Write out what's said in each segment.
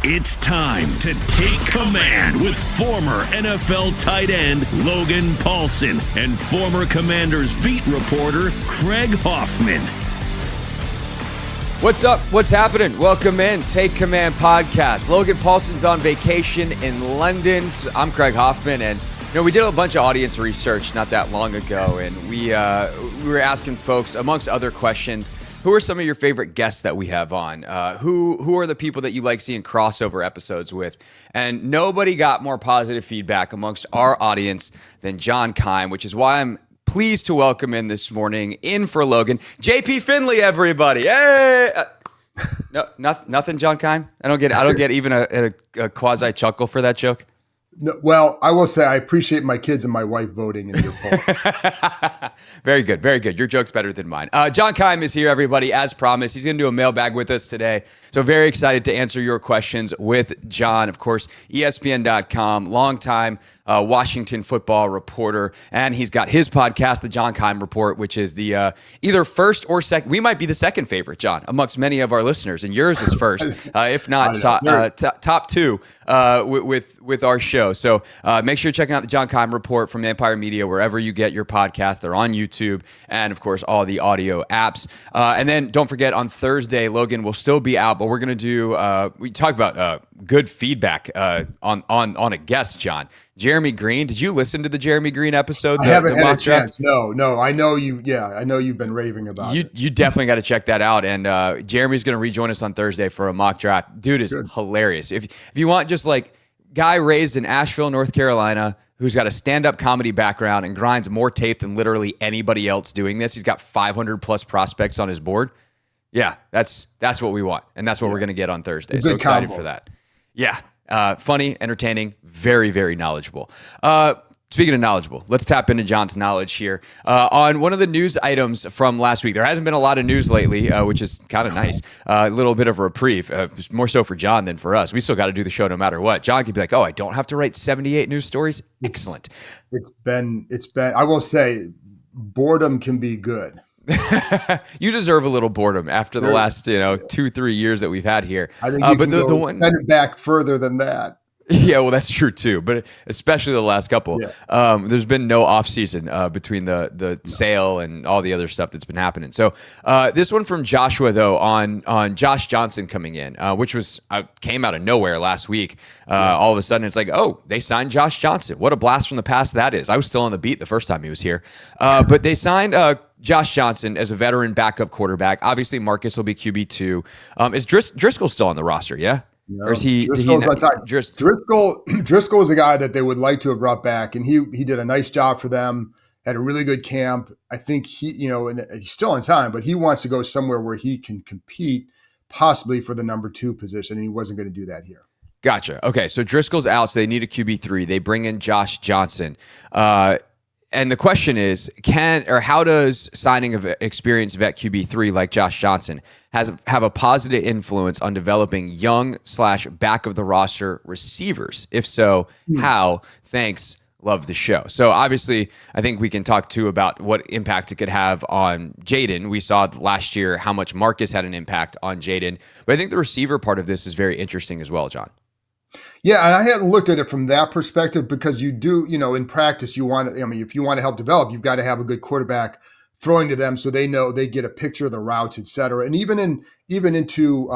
It's time to take command with former NFL tight end Logan Paulsen and former Commanders beat reporter Craig Hoffman. What's up? What's happening? Welcome in. Take Command podcast. Logan Paulsen's on vacation in London. I'm Craig Hoffman, and we did a bunch of audience research not that long ago, and we were asking folks, amongst other questions, who are some of your favorite guests that we have on? Who are the people that you like seeing crossover episodes with? And nobody got more positive feedback amongst our audience than John Keim, which is why I'm pleased to welcome in this morning, in for Logan, JP Finley, everybody. Hey! No, nothing, John Keim? I don't get even a quasi chuckle for that joke. No, well, I will say I appreciate my kids and my wife voting in your poll. Very good, very good. Your joke's better than mine. John Keim is here, everybody, as promised. He's going to do a mailbag with us today. So very excited to answer your questions with John. Of course, ESPN.com, longtime Washington football reporter. And he's got his podcast, The John Keim Report, which is the either first or second. We might be the second favorite, John, amongst many of our listeners. And yours is first, if not top two with our show. So make sure you're checking out the John Keim Report from Empire Media, wherever you get your podcast. They're on YouTube and, of course, all the audio apps. And then don't forget, on Thursday, Logan will still be out, but we're going to do, we talk about good feedback on a guest, John. Jeremy Green. Did you listen to the Jeremy Green episode? I haven't had a chance. No. I know you. Yeah, I know you've been raving about it. You definitely got to check that out. And Jeremy's going to rejoin us on Thursday for a mock draft. Dude is hilarious. If you want just like guy raised in Asheville, North Carolina, who's got a stand-up comedy background and grinds more tape than literally anybody else doing this. He's got 500 plus prospects on his board. Yeah, that's what we want, and that's what we're going to get on Thursday. So excited for that. Yeah. Funny, entertaining, very, very knowledgeable. Speaking of knowledgeable, let's tap into John's knowledge here. On one of the news items from last week, there hasn't been a lot of news lately, which is kind of nice. A little bit of a reprieve, more so for John than for us. We still got to do the show no matter what. John could be like, oh, I don't have to write 78 news stories? Excellent. It's been, I will say, boredom can be good. You deserve a little boredom after the last 2-3 years that we've had here. I think you can go send it back further than that. Yeah, well, that's true too, but especially the last couple. Yeah. There's been no off season between the sale and all the other stuff that's been happening. So this one from Joshua though on Josh Johnson coming in, which was came out of nowhere last week. All of a sudden, it's like, oh, they signed Josh Johnson. What a blast from the past that is. I was still on the beat the first time he was here, but they signed Josh Johnson as a veteran backup quarterback. Obviously, Marcus will be QB2. Is Driscoll still on the roster? Yeah. No, or is he? Driscoll is a guy that they would like to have brought back, and he did a nice job for them. Had a really good camp. I think and he's still in time, but he wants to go somewhere where he can compete, possibly for the number 2 position, and he wasn't going to do that here. Gotcha. Okay, so Driscoll's out, so they need a QB3. They bring in Josh Johnson. And the question is, how does signing of experienced vet QB3 like Josh Johnson have a positive influence on developing young / back of the roster receivers? If so, how? Thanks. Love the show. So obviously, I think we can talk too about what impact it could have on Jaden. We saw last year how much Marcus had an impact on Jaden. But I think the receiver part of this is very interesting as well, John. Yeah, and I hadn't looked at it from that perspective because you do, in practice, if you want to help develop, you've got to have a good quarterback throwing to them so they know they get a picture of the routes, et cetera. And even into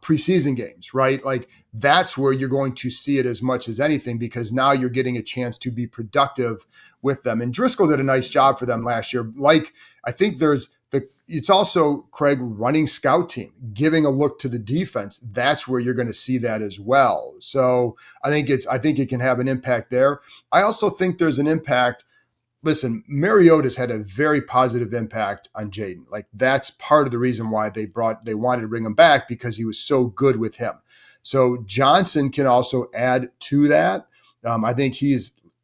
preseason games, right? Like that's where you're going to see it as much as anything because now you're getting a chance to be productive with them. And Driscoll did a nice job for them last year. Like I think it's also Craig running scout team, giving a look to the defense. That's where you're going to see that as well. So I think it can have an impact there. I also think there's an impact. Listen, Mariota's had a very positive impact on Jaden. Like that's part of the reason why they wanted to bring him back because he was so good with him. So Johnson can also add to that. I think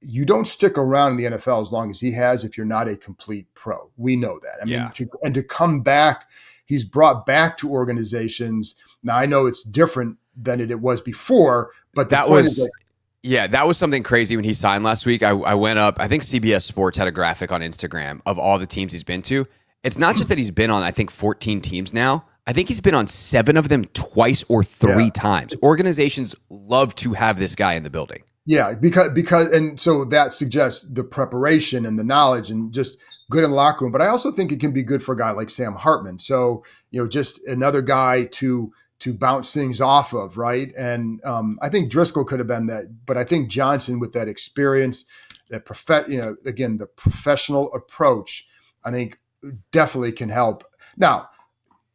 you don't stick around in the NFL as long as he has if you're not a complete pro. We know that. I mean, to come back, he's brought back to organizations. Now, I know it's different than it was before, but that was something crazy when he signed last week. I went up, I think CBS Sports had a graphic on Instagram of all the teams he's been to. It's not just that he's been on, I think, 14 teams now. I think he's been on 7 of them twice or 3 times. Organizations love to have this guy in the building. Yeah, because and so that suggests the preparation and the knowledge and just good in the locker room. But I also think it can be good for a guy like Sam Hartman. So, just another guy to bounce things off of, right? And I think Driscoll could have been that, but I think Johnson with that experience, that again, the professional approach, I think definitely can help. Now,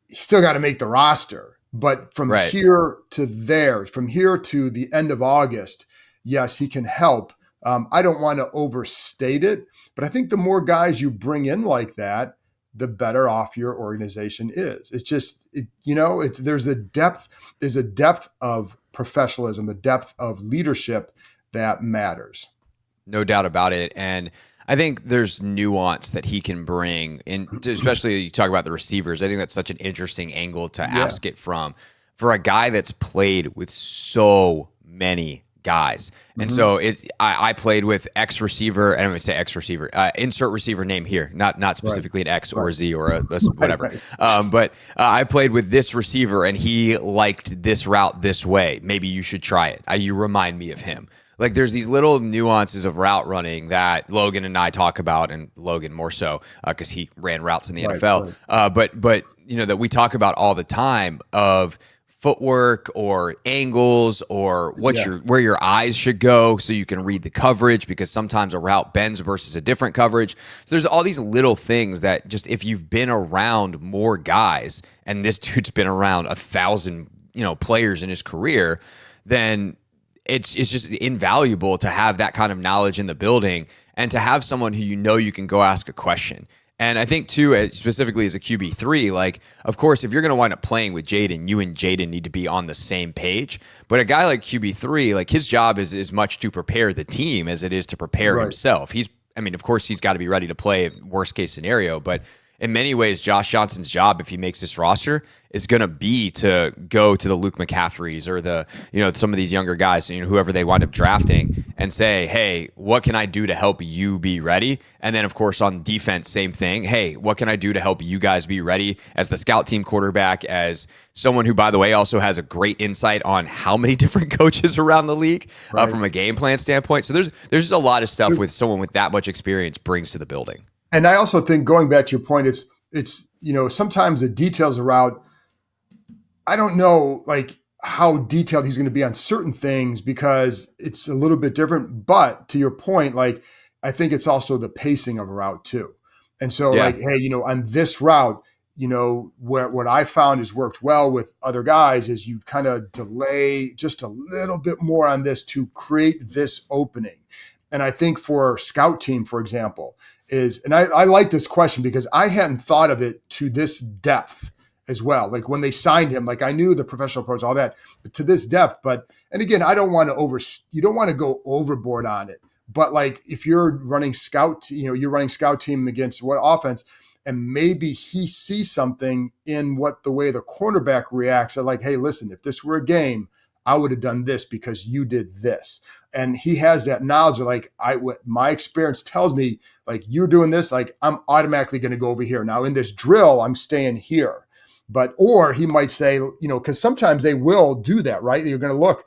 he's still got to make the roster, but from here to there, from here to the end of August, yes, he can help. I don't want to overstate it, but I think the more guys you bring in like that, the better off your organization is. It's just, there's a depth of professionalism, a depth of leadership that matters. No doubt about it. And I think there's nuance that he can bring in, especially you talk about the receivers. I think that's such an interesting angle to ask it from, for a guy that's played with so many guys. And so I played with X receiver, and I'm going to say X receiver, insert receiver name here, not specifically an X or a Z or a whatever. But I played with this receiver and he liked this route this way. Maybe you should try it. You remind me of him. Like there's these little nuances of route running that Logan and I talk about, and Logan more so because he ran routes in the NFL. But that we talk about all the time of footwork or angles or where your eyes should go so you can read the coverage, because sometimes a route bends versus a different coverage. So there's all these little things that just, if you've been around more guys, and this dude's been around 1,000 players in his career, then it's just invaluable to have that kind of knowledge in the building and to have someone who you can go ask a question. And I think, too, specifically as a QB3, like, of course, if you're going to wind up playing with Jaden, you and Jaden need to be on the same page. But a guy like QB3, like, his job is as much to prepare the team as it is to prepare himself. Of course, he's got to be ready to play worst case scenario. But in many ways, Josh Johnson's job, if he makes this roster, is going to be to go to the Luke McCaffrey's or some of these younger guys, whoever they wind up drafting, and say, hey, what can I do to help you be ready? And then, of course, on defense, same thing. Hey, what can I do to help you guys be ready as the scout team quarterback, as someone who, by the way, also has a great insight on how many different coaches around the league from a game plan standpoint. So there's just a lot of stuff with someone with that much experience brings to the building. And I also think, going back to your point, it's sometimes the details around, I don't know like how detailed he's going to be on certain things because it's a little bit different. But to your point, like, I think it's also the pacing of a route too. And so like, hey, on this route, what I found has worked well with other guys is you kind of delay just a little bit more on this to create this opening. And I think for scout team, for example, and I like this question because I hadn't thought of it to this depth as well. Like when they signed him, like I knew the professional approach, all that, but to this depth. And again, I don't want to you don't want to go overboard on it. But like if you're running you're running scout team against what offense, and maybe he sees something in the way the cornerback reacts. Like, hey, listen, if this were a game, I would have done this because you did this. And he has that knowledge of like, what my experience tells me, like you're doing this, like I'm automatically going to go over here. Now in this drill, I'm staying here. Or he might say, because sometimes they will do that, right? You're going to look.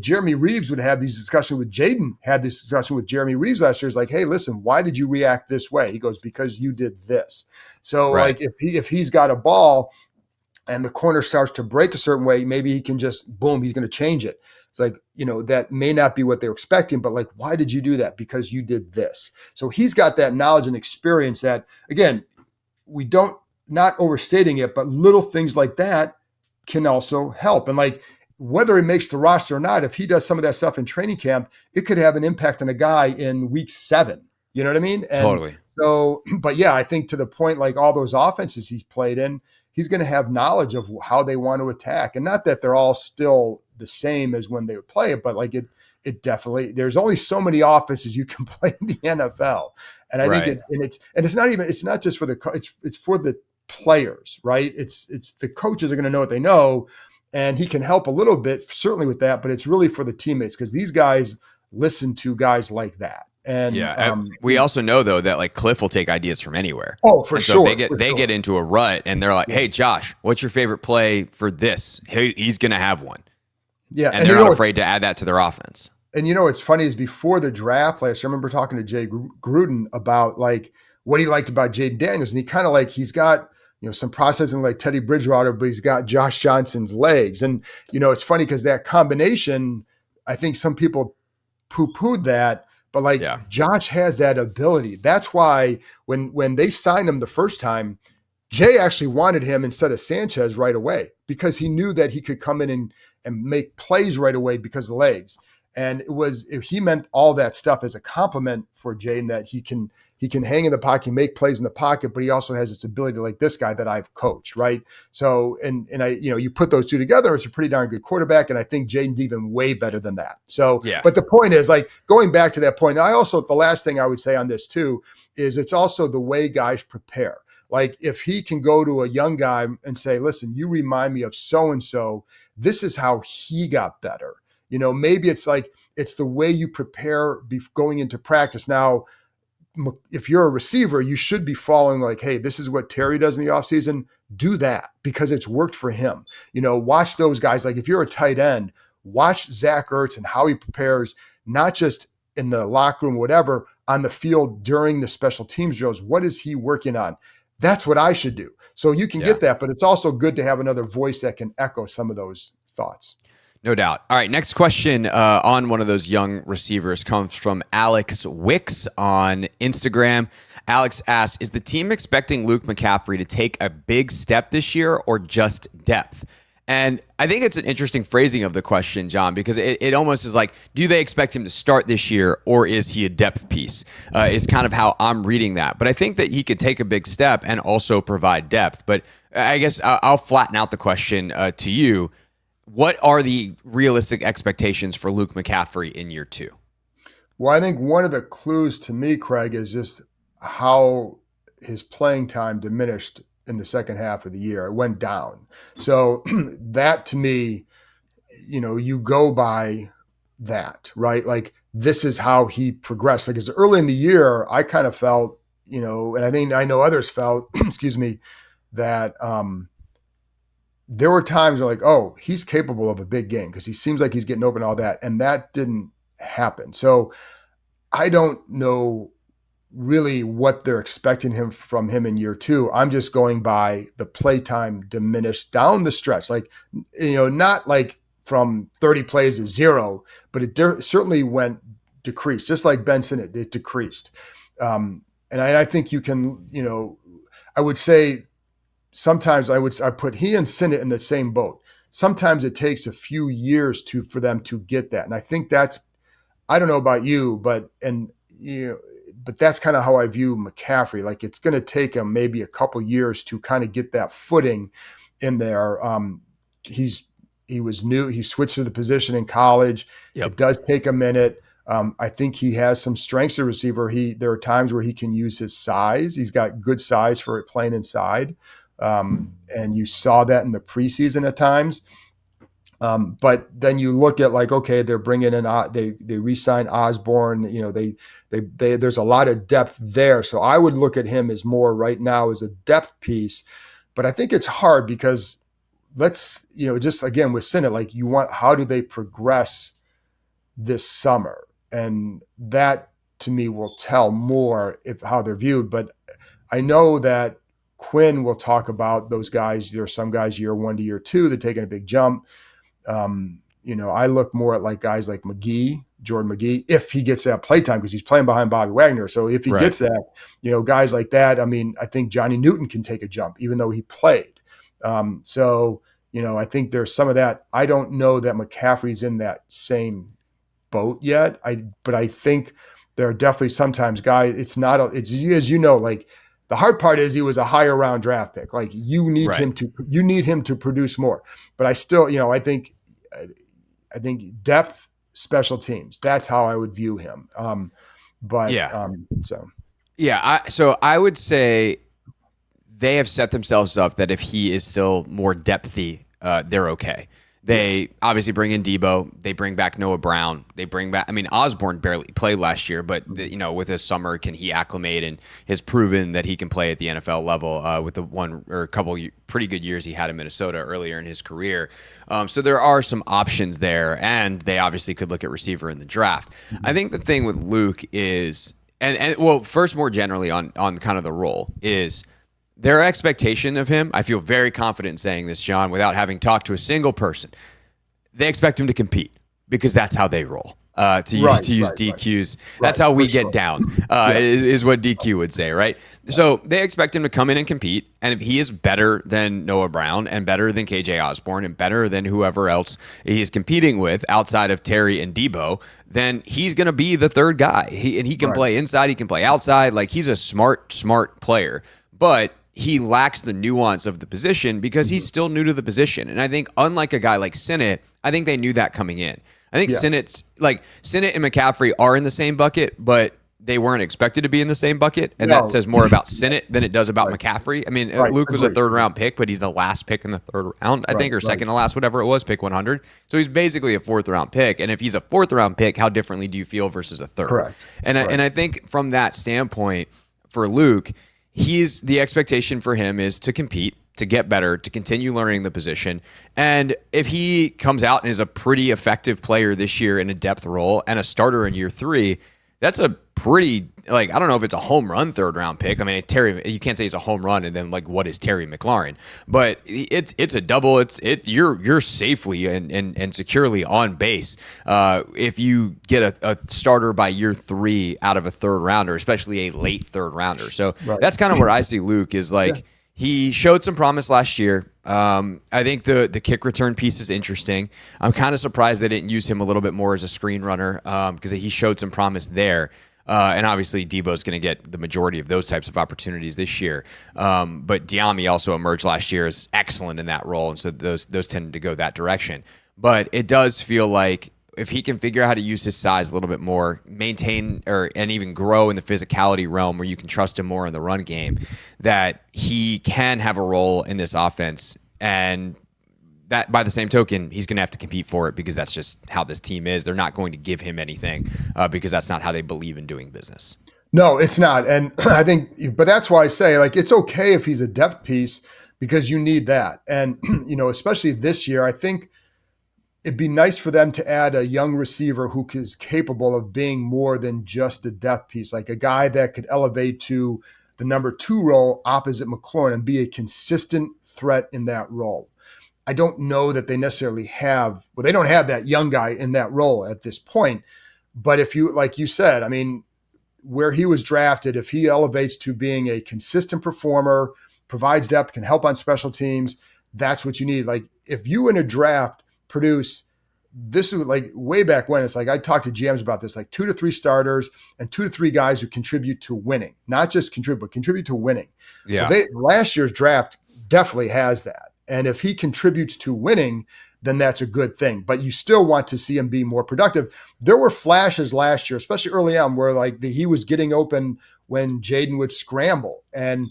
Jeremy Reeves would have these discussions with Jaden, had this discussion with Jeremy Reeves last year. It's like, hey, listen, why did you react this way? He goes, because you did this. So like if he's got a ball and the corner starts to break a certain way, maybe he can just, boom, he's going to change it. It's like, that may not be what they were expecting, but like, why did you do that? Because you did this. So he's got that knowledge and experience that, again, we don't, not overstating it, but little things like that can also help. And like, whether he makes the roster or not, if he does some of that stuff in training camp, it could have an impact on a guy in week 7. You know what I mean? And totally. So, but yeah, I think to the point, like all those offenses he's played in, he's going to have knowledge of how they want to attack. And not that they're all still the same as when they would play it, but like it definitely, there's only so many offenses you can play in the NFL. And I think it's not just for it's for the players, right? It's the coaches are going to know what they know, and he can help a little bit, certainly with that, but it's really for the teammates because these guys listen to guys like that. And we also know though that like Cliff will take ideas from anywhere. Oh, for and so sure. They get into a rut and they're like, "Hey, Josh, what's your favorite play for this?" He's gonna have one. Yeah, and they're not afraid to add that to their offense. And what's funny is before the draft last year, I remember talking to Jay Gruden about like what he liked about Jaden Daniels, and he kind of like he's got some processing like Teddy Bridgewater, but he's got Josh Johnson's legs, and it's funny because that combination, I think some people poo-pooed that. But like Josh has that ability. That's why when they signed him the first time, Jay actually wanted him instead of Sanchez right away because he knew that he could come in and make plays right away because of the legs. And he meant all that stuff as a compliment for Jay, and that he can hang in the pocket, make plays in the pocket, but he also has this ability like this guy that I've coached, right? So, and I, you put those two together, it's a pretty darn good quarterback, and I think Jaden's even way better than that. So, but the point is, like, going back to that point, the last thing I would say on this too is it's also the way guys prepare. Like, if he can go to a young guy and say, listen, you remind me of so-and-so, this is how he got better. Maybe it's the way you prepare going into practice. Now, if you're a receiver, you should be following like, hey, this is what Terry does in the offseason. Do that because it's worked for him. Watch those guys. Like if you're a tight end, watch Zach Ertz and how he prepares, not just in the locker room, whatever, on the field during the special teams drills. What is he working on? That's what I should do. So you can get that, but it's also good to have another voice that can echo some of those thoughts. No doubt. All right, next question on one of those young receivers comes from Alex Wicks on Instagram. Alex asks, is the team expecting Luke McCaffrey to take a big step this year or just depth? And I think it's an interesting phrasing of the question, John, because it almost is like, do they expect him to start this year or is he a depth piece? Is kind of how I'm reading that. But I think that he could take a big step and also provide depth. But I guess I'll flatten out the question to you. What are the realistic expectations for Luke McCaffrey in year two? Well, I think one of the clues to me, Craig, is just how his playing time diminished in the second half of the year. It went down. So that to me, you go by that, right? Like this is how he progressed. Like, 'cause early in the year, I kind of felt, and I know others felt, excuse me, that there were times where like, oh, he's capable of a big game because he seems like he's getting open, all that. And that didn't happen. So I don't know really what they're expecting from him in year two. I'm just going by the playtime diminished down the stretch. Like, not like from 30 plays to 0, but it certainly decreased, just like Ben Sinnott, it decreased. And I think you can, I would say, sometimes I put he and Sinnott in the same boat. Sometimes it takes a few years for them to get that. And I think I don't know about you, but that's kind of how I view McCaffrey. Like it's going to take him maybe a couple years to kind of get that footing in there. He was new. He switched to the position in college. Yep. It does take a minute. I think he has some strengths as a receiver. There are times where he can use his size. He's got good size for playing inside. And you saw that in the preseason at times. But then you look at like, okay, they're bringing in, they re-signed Osborne, there's a lot of depth there. So I would look at him as more right now as a depth piece, but I think it's hard because just again with Sinnott, like how do they progress this summer? And that to me will tell more how they're viewed. But I know that Quinn will talk about those guys. There are some guys year 1 to year 2 that taking a big jump. I look more at like guys like Jordan McGee, if he gets that playtime because he's playing behind Bobby Wagner. So if he gets that, guys like that, I think Johnny Newton can take a jump even though he played. I think there's some of that. I don't know that McCaffrey's in that same boat yet. But I think there are definitely sometimes guys, it's as like, the hard part is he was a higher round draft pick. Like you need him to produce more. But I still, I think depth, special teams. That's how I would view him. So I would say they have set themselves up that if he is still more depthy, they're okay. They obviously bring in Debo. They bring back Noah Brown. They bring back, Osborne barely played last year, but with his summer, can he acclimate, and has proven that he can play at the NFL level with the one or a couple pretty good years he had in Minnesota earlier in his career. So there are some options there, and they obviously could look at receiver in the draft. I think the thing with Luke is, and first more generally on kind of the role is, their expectation of him, I feel very confident in saying this, John, without having talked to a single person. They expect him to compete because that's how they roll. To use DQs. That's how we get down, is what DQ would say, right? Yeah. So they expect him to come in and compete. And if he is better than Noah Brown and better than KJ Osborne and better than whoever else he's competing with outside of Terry and Debo, then he's going to be the third guy. He can play inside. He can play outside. Like, he's a smart player. But he lacks the nuance of the position because he's still new to the position. And I think, unlike a guy like Sinnott, I think they knew that coming in. I think Sinnott and McCaffrey are in the same bucket, but they weren't expected to be in the same bucket. And that says more about Sinnott than it does about McCaffrey. I mean, Luke was a third-round pick, but he's the last pick in the third round, I think, or second to last, whatever it was, pick 100. So he's basically a fourth-round pick. And if he's a fourth-round pick, how differently do you feel versus a third? Correct. And I think from that standpoint, for Luke, the expectation for him is to compete, to get better, to continue learning the position. And if he comes out and is a pretty effective player this year in a depth role and a starter in year 3, that's a pretty, I don't know if it's a home run third round pick. I mean, Terry, you can't say he's a home run and then what is Terry McLaurin? But it's a double. You're safely and securely on base if you get a starter by year 3 out of a third rounder, especially a late third rounder. So that's kind of where I see Luke is he showed some promise last year. I think the kick return piece is interesting. I'm kind of surprised they didn't use him a little bit more as a screen runner because he showed some promise there. And obviously Debo's going to get the majority of those types of opportunities this year. But Diami also emerged last year as excellent in that role, and so those tended to go that direction. But it does feel like if he can figure out how to use his size a little bit more, maintain and even grow in the physicality realm where you can trust him more in the run game, that he can have a role in this offense. And that, by the same token, he's going to have to compete for it because that's just how this team is. They're not going to give him anything because that's not how they believe in doing business. No, it's not. And I think, but that's why I say, it's okay if he's a depth piece because you need that. And, especially this year, I think it'd be nice for them to add a young receiver who is capable of being more than just a depth piece, like a guy that could elevate to the number 2 role opposite McLaurin and be a consistent threat in that role. I don't know that they necessarily have, they don't have that young guy in that role at this point. But if you, like you said, where he was drafted, if he elevates to being a consistent performer, provides depth, can help on special teams, that's what you need. If you in a draft produce, this is way back when, it's I talked to GMs about this, 2 to 3 starters and 2 to 3 guys who contribute to winning, not just contribute, but contribute to winning. Yeah. Last year's draft definitely has that. And if he contributes to winning, then that's a good thing. But you still want to see him be more productive. There were flashes last year, especially early on, where he was getting open when Jaden would scramble and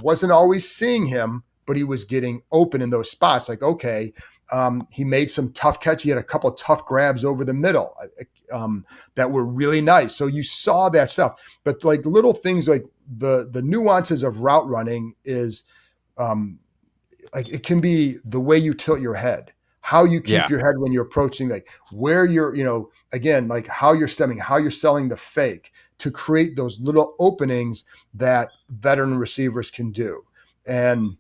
wasn't always seeing him, but he was getting open in those spots. He made some tough catch. He had a couple tough grabs over the middle that were really nice. So you saw that stuff. But little things the nuances of route running is it can be the way you tilt your head, how you keep your head when you're approaching, where you're, again, how you're stemming, how you're selling the fake to create those little openings that veteran receivers can do. And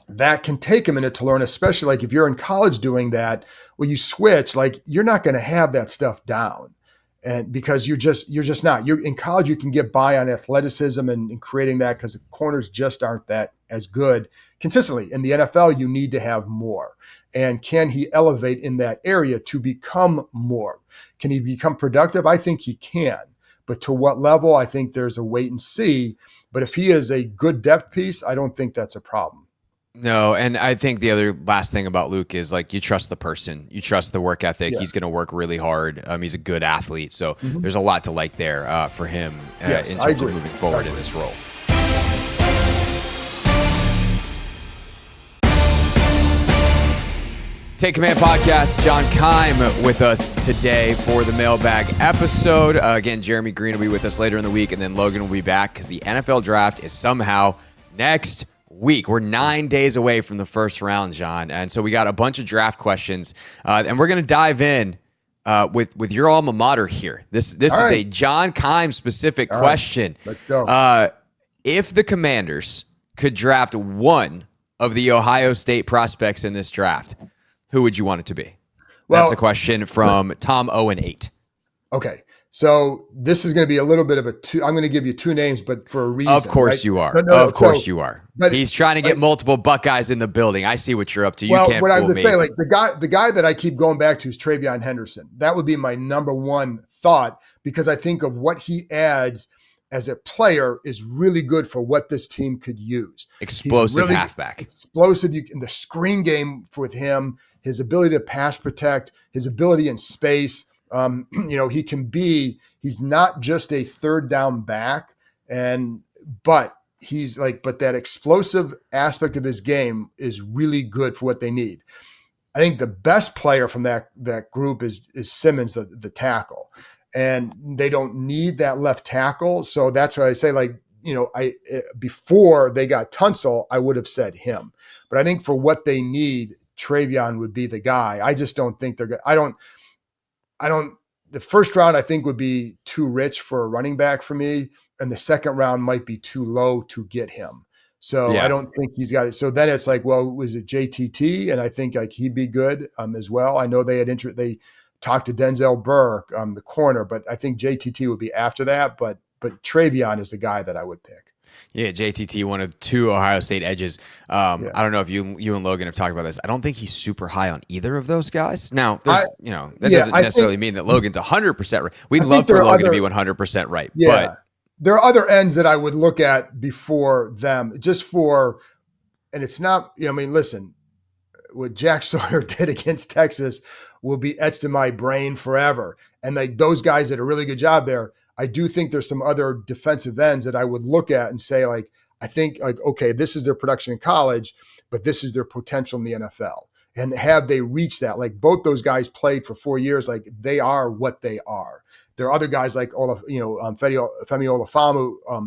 that can take a minute to learn, especially if you're in college doing that, when you switch, you're not going to have that stuff down. And because you're just not. You're in college, you can get by on athleticism and creating that because the corners just aren't that as good consistently. In the NFL, you need to have more. And can he elevate in that area to become more? Can he become productive? I think he can. But to what level, I think there's a wait and see. But if he is a good depth piece, I don't think that's a problem. No, and I think the other last thing about Luke is you trust the person, you trust the work ethic. Yeah. He's going to work really hard. He's a good athlete, so there's a lot to like there for him in terms of moving forward in this role. Take Command Podcast, John Keim with us today for the mailbag episode. Again, Jeremy Green will be with us later in the week, and then Logan will be back because the NFL draft is somehow next week. We're 9 days away from the first round, John, and so we got a bunch of draft questions, and we're going to dive in with your alma mater here. This is right. A John Keim specific question. Right. Let's go. If the Commanders could draft one of the Ohio State prospects in this draft, who would you want it to be? Well, that's a question from Tom 0-8. Okay. So this is going to be a little bit of I'm going to give you two names, but for a reason. Of course right? You are. No, of course you are. But he's trying to get multiple Buckeyes in the building. I see what you're up to. You can't fool me. Say, like the guy that I keep going back to is TreVeyon Henderson. That would be my number one thought because I think of what he adds as a player is really good for what this team could use. Explosive really halfback. Explosive in the screen game with him, his ability to pass protect, his ability in space. He's not just a third down back, but that explosive aspect of his game is really good for what they need. I think the best player from that group is Simmons, the tackle. And they don't need that left tackle. So that's why I say, before they got Tunsil, I would have said him. But I think for what they need, TreVeyon would be the guy. I just don't think they're good. The first round I think would be too rich for a running back for me. And the second round might be too low to get him. So yeah. I don't think he's got it. So then it's like, well, was it JTT? And I think he'd be good as well. I know they had they talked to Denzel Burke, the corner, but I think JTT would be after that. But TreVeyon is the guy that I would pick. Yeah, JTT, one of two Ohio State edges. I don't know if you and Logan have talked about this. I don't think he's super high on either of those guys. Now, that doesn't necessarily mean that Logan's 100% right. We'd love for Logan to be 100% right. Yeah, but there are other ends that I would look at before them, and it's not. Listen, what Jack Sawyer did against Texas will be etched in my brain forever. And those guys did a really good job there. I do think there's some other defensive ends that I would look at and say, okay, this is their production in college, but this is their potential in the NFL. And have they reached that? Both those guys played for 4 years. They are what they are. There are other guys like Femi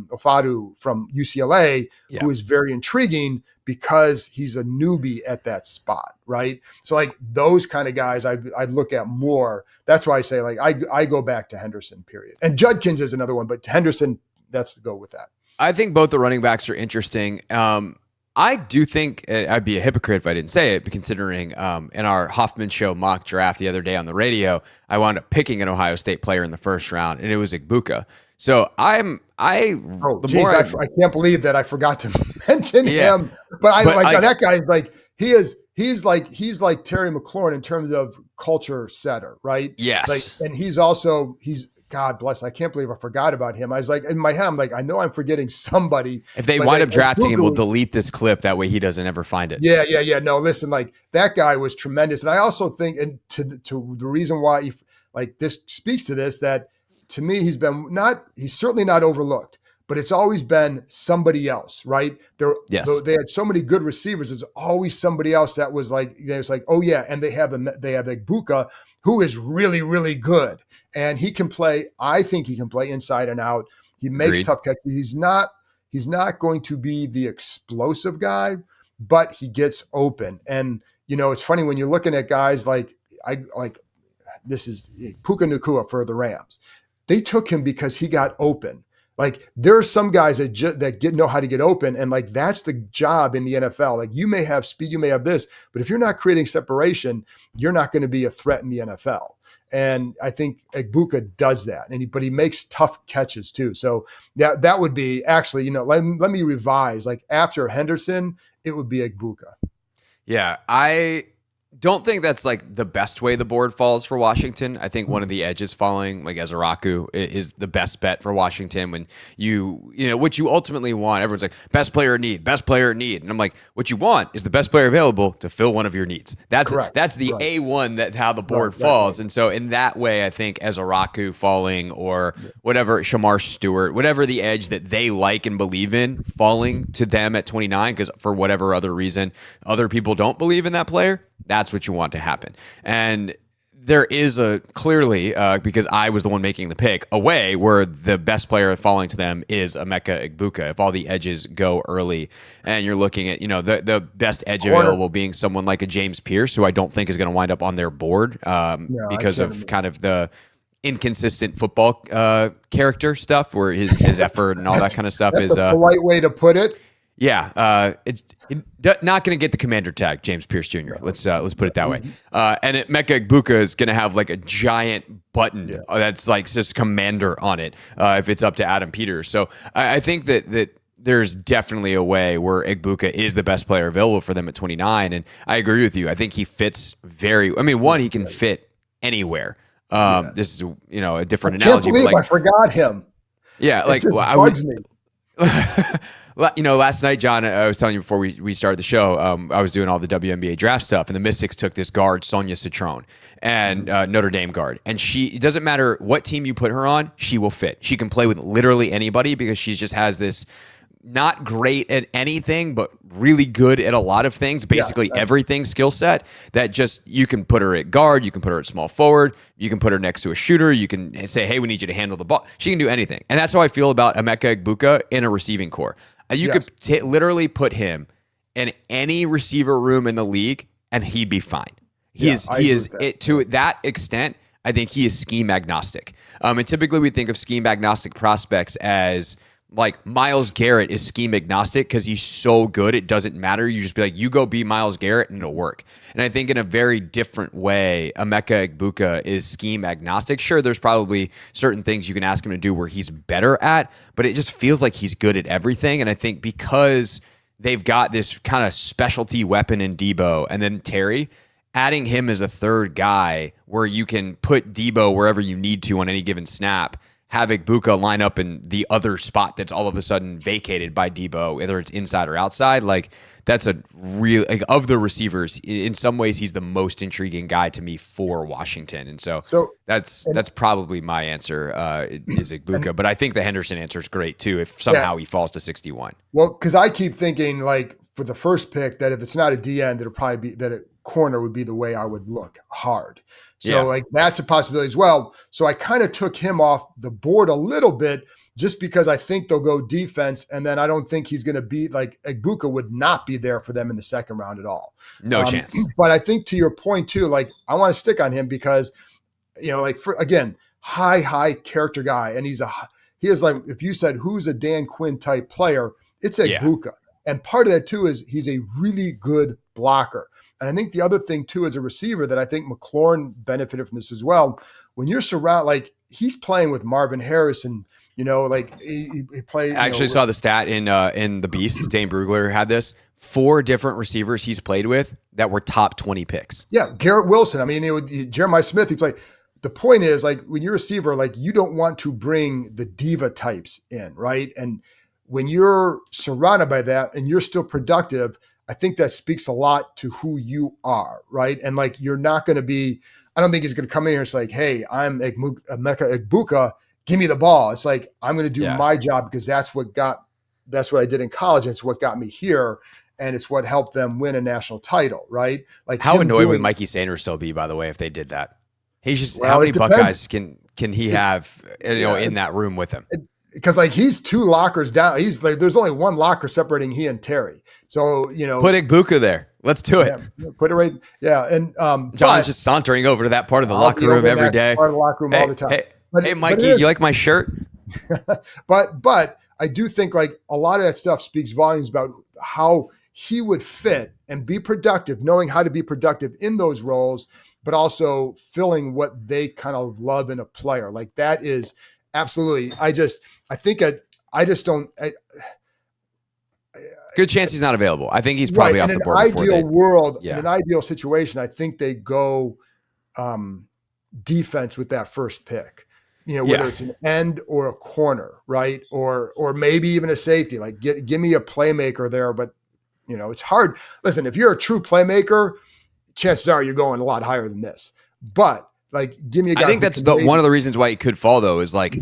Ofadu from UCLA, who is very intriguing because he's a newbie at that spot, right? So those kind of guys I'd look at more. That's why I say I go back to Henderson, period. And Judkins is another one, but Henderson, that's the go with that. I think both the running backs are interesting. I do think I'd be a hypocrite if I didn't say it, but considering in our Hoffman Show mock draft the other day on the radio, I wound up picking an Ohio State player in the first round, and it was Igbuka. So I can't believe that I forgot to mention him. But that guy is he's like Terry McLaurin in terms of culture setter, right? Yes. And he's God bless. I can't believe I forgot about him. I was in my head, I'm I know I'm forgetting somebody. If they wind up drafting him, we'll delete this clip. That way he doesn't ever find it. Yeah. No, listen, that guy was tremendous. And I also think, and to the reason why this speaks to this, that to me, he's certainly not overlooked, but it's always been somebody else, right? They had so many good receivers. There's always somebody else that was oh yeah. And they have Igbuka, who is really, really good. And he can play. I think he can play inside and out. He makes tough catches. He's not going to be the explosive guy, but he gets open. And it's funny when you're looking at guys this is Puka Nacua for the Rams. They took him because he got open. There are some guys that know how to get open, and that's the job in the NFL. You may have speed, you may have this, but if you're not creating separation, you're not going to be a threat in the NFL. And I think Igbuka does that, but he makes tough catches too. So that would be actually, let me revise. After Henderson, it would be Igbuka. Yeah, I don't think that's the best way the board falls for Washington. I think one of the edges falling, Ezeraku, is the best bet for Washington. When what you ultimately want, everyone's best player in need. And I'm what you want is the best player available to fill one of your needs. That's the A1 how the board falls. And so in that way, I think Ezeraku falling or whatever, Shamar Stewart, whatever the edge that they like and believe in, falling to them at 29, because for whatever other reason, other people don't believe in that player. That's what you want to happen. And there is a clearly, because I was the one making the pick, a way where the best player falling to them is Emeka Egbuka. If all the edges go early and you're looking at, the best edge available being someone like a James Pierce, who I don't think is going to wind up on their board because of kind of the inconsistent football character stuff where his effort and all that kind of stuff is a polite way to put it. Yeah, it's not going to get the commander tag, James Pierce Jr. Let's put it that way. And Emeka Egbuka is going to have like a giant button that's like says commander on it if it's up to Adam Peters. So I think that there's definitely a way where Egbuka is the best player available for them at 29. And I agree with you. I think he fits he can fit anywhere. This is a different analogy. Can't believe I forgot him. Yeah, like bugs me. Last night, John, I was telling you before we started the show, I was doing all the WNBA draft stuff, and the Mystics took this guard, Sonia Citron, and Notre Dame guard. And it doesn't matter what team you put her on, she will fit. She can play with literally anybody because she just has this not great at anything, but really good at a lot of things, basically everything skill set that just, you can put her at guard, you can put her at small forward, you can put her next to a shooter, you can say, hey, we need you to handle the ball. She can do anything. And that's how I feel about Emeka Egbuka in a receiving core. You could literally put him in any receiver room in the league and he'd be fine. He is to that extent. I think he is scheme agnostic. And typically we think of scheme agnostic prospects as like Myles Garrett is scheme agnostic because he's so good it doesn't matter. You just be like, you go be Myles Garrett and it'll work. And I think in a very different way, Emeka Egbuka is scheme agnostic. Sure, there's probably certain things you can ask him to do where he's better at, but it just feels like he's good at everything. And I think because they've got this kind of specialty weapon in Debo and then Terry, adding him as a third guy where you can put Debo wherever you need to on any given snap, have Egbuka line up in the other spot that's all of a sudden vacated by Debo, whether it's inside or outside. Like, that's a real, like, of the receivers, in some ways, he's the most intriguing guy to me for Washington. And so that's probably my answer is Egbuka. But I think the Henderson answer is great too, if somehow he falls to 61. Well, because I keep thinking, like, for the first pick, that if it's not a DN, it'll probably be that a corner would be the way I would look hard. So like that's a possibility as well. So I kind of took him off the board a little bit just because I think they'll go defense. And then I don't think he's going to be like Egbuka would not be there for them in the second round at all. No chance. But I think to your point too, like I want to stick on him because, like high character guy. And he is like, if you said, who's a Dan Quinn type player, it's Egbuka. And part of that too is he's a really good blocker. And I think the other thing too, as a receiver, that I think McLaurin benefited from this as well. When you're like he's playing with Marvin Harrison, like he played. I actually saw the stat in the Beast. Dane Brugler had this. 4 different receivers he's played with that were top 20 picks. Yeah, Garrett Wilson. I mean, Jeremiah Smith. He played. The point is, like, when you're a receiver, like you don't want to bring the diva types in, right? And when you're surrounded by that and you're still productive, I think that speaks a lot to who you are, right? And like, you're not going to be, I don't think he's going to come in here and say like, hey, I'm Emeka Egbuka, give me the ball. It's like, I'm going to do my job because that's what I did in college. And it's what got me here. And it's what helped them win a national title, right? Like, how annoyed would Mikey Sanders still be, by the way, if they did that? He's just, how many Buckeyes can he have, in that room with him? Because like he's 2 lockers down. He's like, there's only 1 locker separating he and Terry. So, put Egbuka there. Let's do it. Yeah, put it right. Yeah. And John's just sauntering over to that part of the locker room every day. Part of the locker room all the time. Hey, Mikey, you like my shirt? but I do think like a lot of that stuff speaks volumes about how he would fit and be productive, knowing how to be productive in those roles, but also filling what they kind of love in a player. Like that is absolutely. I think I just don't. Good chance he's not available. I think he's probably off the board. In an ideal world, in an ideal situation, I think they go defense with that first pick. Whether it's an end or a corner, right? Or maybe even a safety. Like give me a playmaker there, but it's hard. Listen, if you're a true playmaker, chances are you're going a lot higher than this. But like, give me a guy. I think that's one of the reasons why he could fall, though, is like,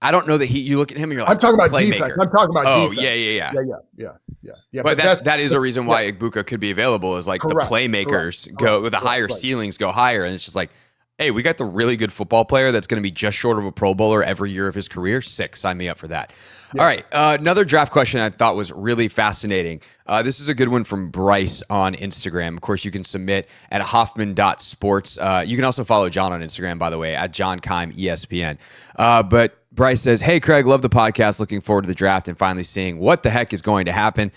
I don't know that you look at him and you're like, I'm talking about playmaker. defense. I'm talking about defense. Yeah. Yeah. But that is a reason why Igbuka could be available, is like the playmakers go with the higher ceilings go higher. And it's just like, hey, we got the really good football player that's going to be just short of a Pro Bowler every year of his career. Sick. Sign me up for that. Yeah. All right. Another draft question I thought was really fascinating. This is a good one from Bryce on Instagram. Of course, you can submit at hoffman.sports. You can also follow John on Instagram, by the way, at John Keim ESPN. But Bryce says, hey, Craig, love the podcast. Looking forward to the draft and finally seeing what the heck is going to happen.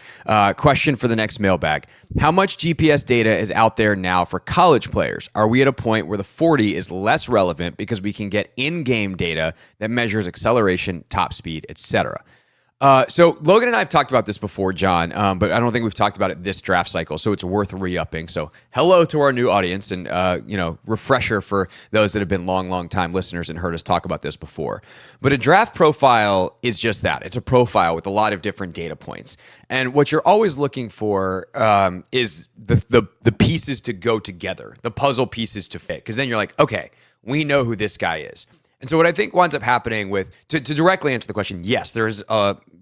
Question for the next mailbag. How much GPS data is out there now for college players? Are we at a point where the 40 is less relevant because we can get in-game data that measures acceleration, top speed, etc.? So Logan and I have talked about this before, John, but I don't think we've talked about it this draft cycle, so it's worth re-upping. So hello to our new audience and, refresher for those that have been long time listeners and heard us talk about this before. But a draft profile is just that. It's a profile with a lot of different data points. And what you're always looking for is the pieces to go together, the puzzle pieces to fit. Because then you're like, okay, we know who this guy is. And so what I think winds up happening to directly answer the question, yes, there's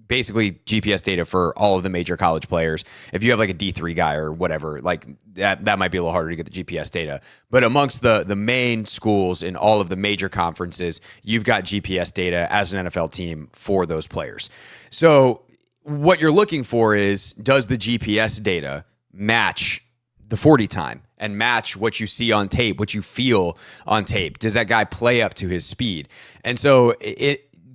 basically GPS data for all of the major college players. If you have like a D3 guy or whatever, like that might be a little harder to get the GPS data. But amongst the main schools in all of the major conferences, you've got GPS data as an NFL team for those players. So what you're looking for is, does the GPS data match the 40 time and match what you see on tape, what you feel on tape? Does that guy play up to his speed? And so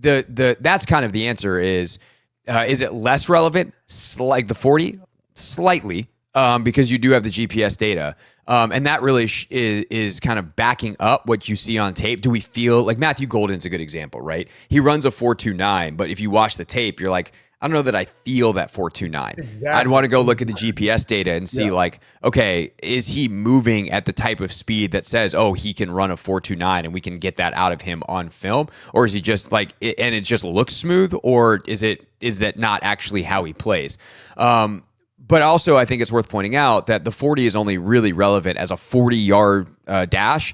that's kind of the answer is it less relevant? Like the 40? Slightly, because you do have the GPS data. And that really is kind of backing up what you see on tape. Do we feel like Matthew Golden's a good example, right? He runs a 4.29, but if you watch the tape, you're like, I don't know that I feel that 4.29. Exactly. I'd want to go look at the GPS data and see like, okay, is he moving at the type of speed that says, oh, he can run a 4.29 and we can get that out of him on film? Or is he just like, and it just looks smooth? Or is that not actually how he plays? But also I think it's worth pointing out that the 40 is only really relevant as a 40-yard dash.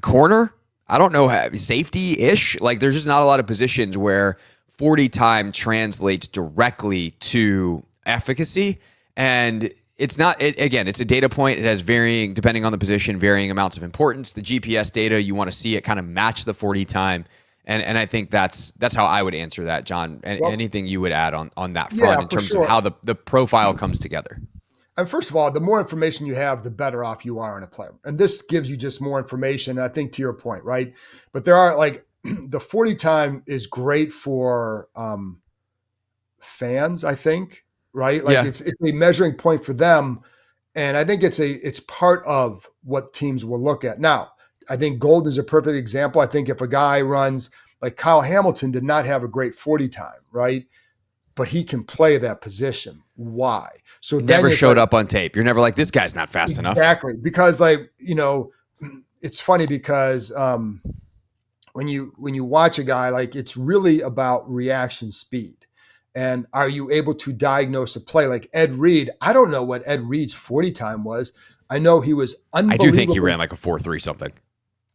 Corner, I don't know, safety-ish. Like there's just not a lot of positions where 40 time translates directly to efficacy. And it's not, again, it's a data point. It has varying, depending on the position, varying amounts of importance. The GPS data, you want to see it kind of match the 40 time. And I think that's how I would answer that, John. Anything you would add on that front in terms of how the profile comes together? And first of all, the more information you have, the better off you are on a player. And this gives you just more information, I think, to your point, right? But there are like, the 40 time is great for fans, I think, right? Like it's a measuring point for them. And I think it's part of what teams will look at. Now, I think Golden is a perfect example. I think if a guy runs like Kyle Hamilton did not have a great 40 time, right? But he can play that position. Why? So never showed up on tape. You're never like, this guy's not fast enough. Exactly. Because it's funny because when you watch a guy, like it's really about reaction speed. And are you able to diagnose a play? Like Ed Reed, I don't know what Ed Reed's 40 time was. I know he was unbelievable. I do think he ran like a 4.3 something.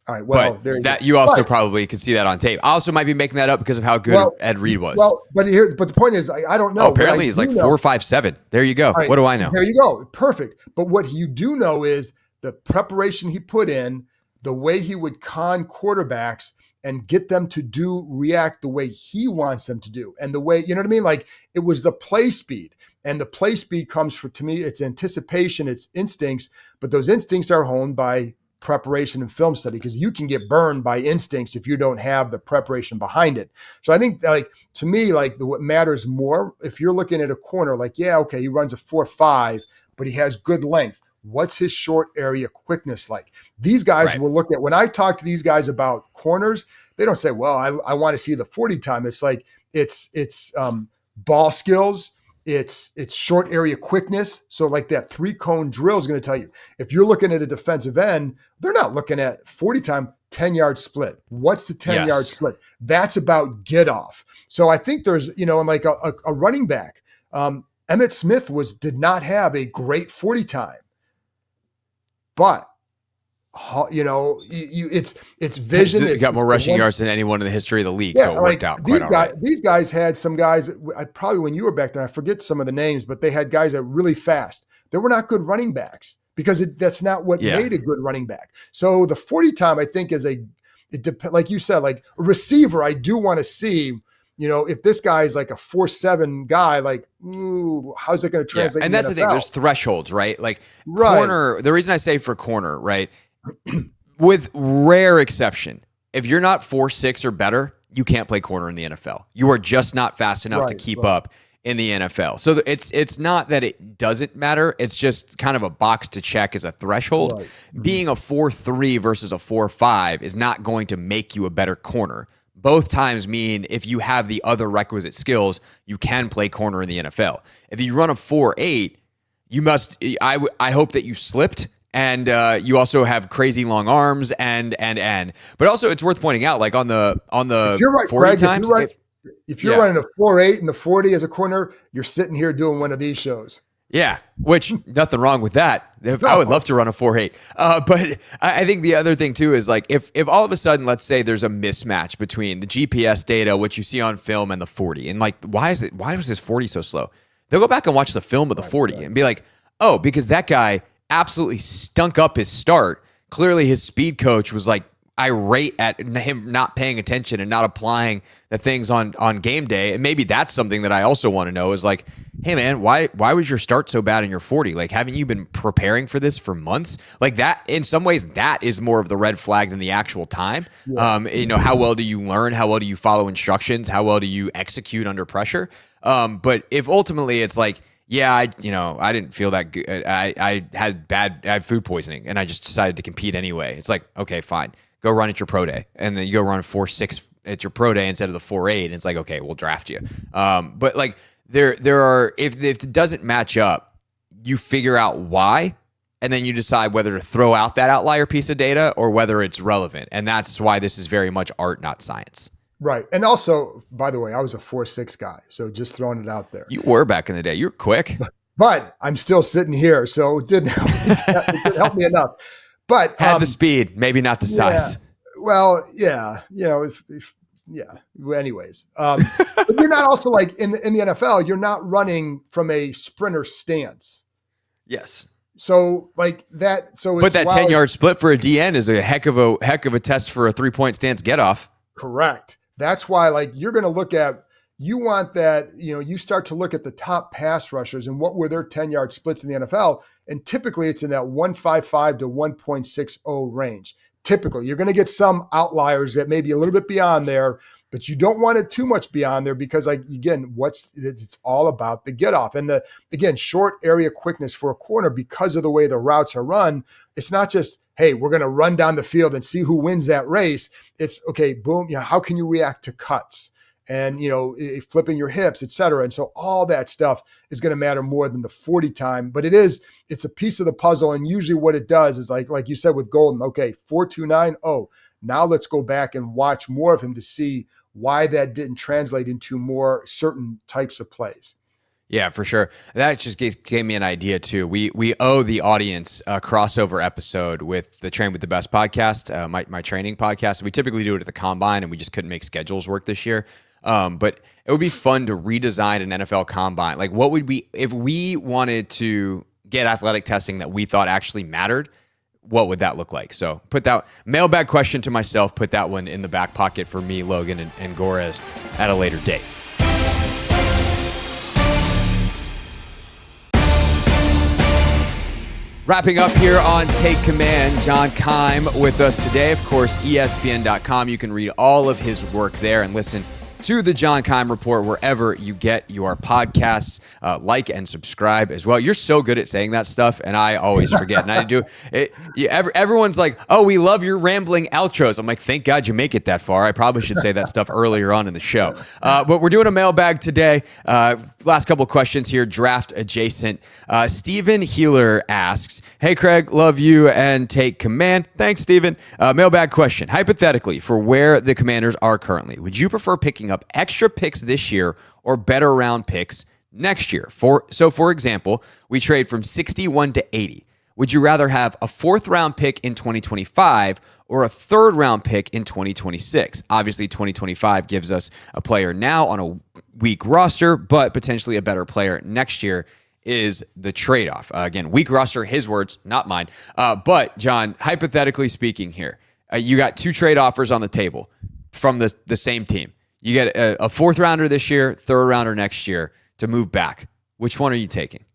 All right, well, but you also probably could see that on tape. I also might be making that up because of how good Ed Reed was. Well, but the point is, I don't know. Apparently he's like 4.57. There you go. Right, what do I know? There you go. Perfect. But what you do know is the preparation he put in, the way he would con quarterbacks and get them to react the way he wants them to do. And the way, you know what I mean? Like it was the play speed. And the play speed comes to me, it's anticipation, it's instincts, but those instincts are honed by preparation and film study, because you can get burned by instincts if you don't have the preparation behind it. So I think like, to me, like what matters more, if you're looking at a corner, like, he runs a 4.5, but he has good length. What's his short area quickness like? These guys will look at, when I talk to these guys about corners, they don't say, well, I want to see the 40 time. It's like, it's ball skills. It's short area quickness. So like that 3-cone drill is going to tell you, if you're looking at a defensive end, they're not looking at 40 time 10-yard split. What's the 10-yard split? That's about get off. So I think there's, and like a running back, Emmitt Smith did not have a great 40 time, but it's vision. He got more rushing yards than anyone in the history of the league, so it worked out quite all right. These guys had some guys, probably when you were back there, I forget some of the names, but they had guys that were really fast. They were not good running backs because that's not what made a good running back. So the 40 time, I think, is like you said, like a receiver, I do want to see, if this guy is like a 4.7 guy, like, ooh, how's it going to translate? Yeah. And that's the thing. There's thresholds, right? Like corner, the reason I say for corner, right? With rare exception, if you're not 4.6 or better, you can't play corner in the NFL. You are just not fast enough to keep up in the NFL. So it's not that it doesn't matter. It's just kind of a box to check as a threshold. Right. Being a 4.3 versus a 4.5 is not going to make you a better corner. Both times mean if you have the other requisite skills, you can play corner in the NFL. If you run a 4.8, you must. I hope that you slipped, and you also have crazy long arms, and. But also, it's worth pointing out, like on the if you're right, 40 Greg, times. If you're running a 4.8 and the 40 as a corner, you're sitting here doing one of these shows. Yeah, which nothing wrong with that. I would love to run a 4.8. But I think the other thing too is like if all of a sudden, let's say there's a mismatch between the GPS data, what you see on film, and the 40, and like why was this 40 so slow? They'll go back and watch the film of the 40 and be like, oh, because that guy absolutely stunk up his start. Clearly, his speed coach was like irate at him not paying attention and not applying the things on game day. And maybe that's something that I also want to know is like, hey man, why was your start so bad in your 40? Like, haven't you been preparing for this for months? Like that, in some ways, that is more of the red flag than the actual time. Yeah. How well do you learn? How well do you follow instructions? How well do you execute under pressure? But if ultimately it's like, yeah, I didn't feel that good. I had food poisoning and I just decided to compete anyway. It's like, okay, fine. Go run at your pro day, and then you go run a 4.6 at your pro day instead of the 4.8. And it's like, okay, we'll draft you. But like there are if it doesn't match up, you figure out why, and then you decide whether to throw out that outlier piece of data or whether it's relevant. And that's why this is very much art, not science. Right. And also, by the way, I was a 4.6 guy, so just throwing it out there. You were back in the day. You were quick, but I'm still sitting here, so it didn't help me enough. But had the speed, maybe not the size. Well, yeah, Anyways, but you're not also like in the NFL. You're not running from a sprinter stance. Yes. So like that. So but that 10-yard split for a DN is a heck of a test for a 3-point stance get off. Correct. That's why like you're going to look at. You want that, you start to look at the top pass rushers and what were their 10-yard splits in the NFL. And typically it's in that 1.55 to 1.60 range. Typically, you're going to get some outliers that may be a little bit beyond there, but you don't want it too much beyond there because, like, again, it's all about the get off. And again, short area quickness for a corner because of the way the routes are run. It's not just, hey, we're going to run down the field and see who wins that race. It's, okay, boom, how can you react to cuts? And, flipping your hips, et cetera. And so all that stuff is going to matter more than the 40 time, but it's a piece of the puzzle. And usually what it does is like you said with Golden, okay, 4.29. Oh, now let's go back and watch more of him to see why that didn't translate into more certain types of plays. Yeah, for sure. That just gave me an idea too. We owe the audience a crossover episode with the Train with the Best podcast, my training podcast. We typically do it at the Combine, and we just couldn't make schedules work this year. But it would be fun to redesign an NFL Combine. Like, what would we, if we wanted to get athletic testing that we thought actually mattered, what would that look like? So put that mailbag question to myself, put that one in the back pocket for me, Logan, and Gorez at a later date. Wrapping up here on Take Command, John Keim with us today. Of course, ESPN.com. You can read all of his work there and listen to the John Keim Report wherever you get your podcasts. Like and subscribe as well. You're so good at saying that stuff, and I always forget. And I do it. Everyone's like, "Oh, we love your rambling outros." I'm like, "Thank God you make it that far." I probably should say that stuff earlier on in the show. But we're doing a mailbag today. Last couple of questions here, draft adjacent. Stephen Healer asks, "Hey Craig, love you and Take Command." Thanks, Stephen. Mailbag question: hypothetically, for where the Commanders are currently, would you prefer picking up extra picks this year or better round picks next year? For example, we trade from 61 to 80. Would you rather have a 4th round pick in 2025 or a 3rd round pick in 2026? Obviously, 2025 gives us a player now on a weak roster, but potentially a better player next year is the trade-off. Again, weak roster, his words, not mine. But, John, hypothetically speaking here, you got 2 trade offers on the table from the same team. You get a 4th rounder this year, 3rd rounder next year to move back. Which one are you taking?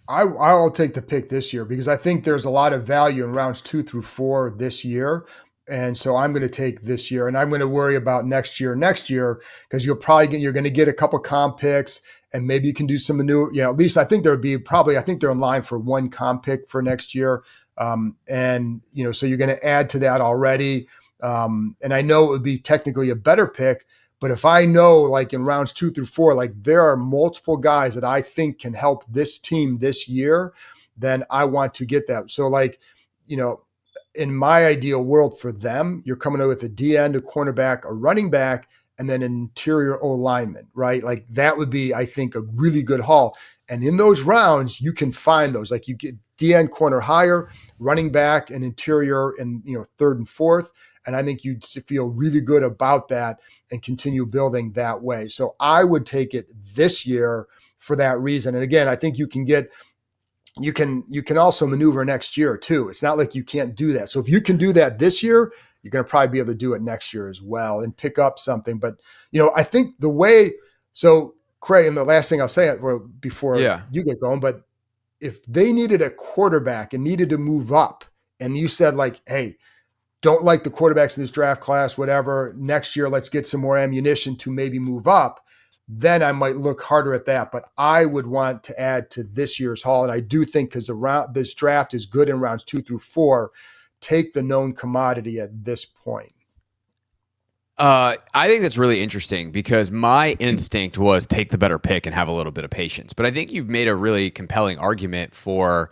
I'll take the pick this year because I think there's a lot of value in rounds 2 through 4 this year. And so I'm going to take this year, and I'm going to worry about next year because you're going to get a couple comp picks, and maybe you can do some maneuver. At least I think there would be I think they're in line for 1 comp pick for next year. And so you're going to add to that already. And I know it would be technically a better pick, but if I know, like in rounds 2 through 4, like there are multiple guys that I think can help this team this year, then I want to get that. So in my ideal world for them, you're coming up with a D end, a cornerback, a running back, and then an interior O lineman, right? Like that would be, I think, a really good haul. And in those rounds, you can find those. Like you get D end, corner higher, running back, and interior in 3rd and 4th. And I think you'd feel really good about that and continue building that way. So I would take it this year for that reason. And again, I think you can also maneuver next year too. It's not like you can't do that. So if you can do that this year, you're going to probably be able to do it next year as well and pick up something. But, I think so Craig, and the last thing I'll say before you get going, but if they needed a quarterback and needed to move up and you said like, hey, don't like the quarterbacks in this draft class, whatever, next year, let's get some more ammunition to maybe move up, then I might look harder at that. But I would want to add to this year's haul. And I do think because this draft is good in rounds 2 through 4, take the known commodity at this point. I think that's really interesting because my instinct was take the better pick and have a little bit of patience. But I think you've made a really compelling argument for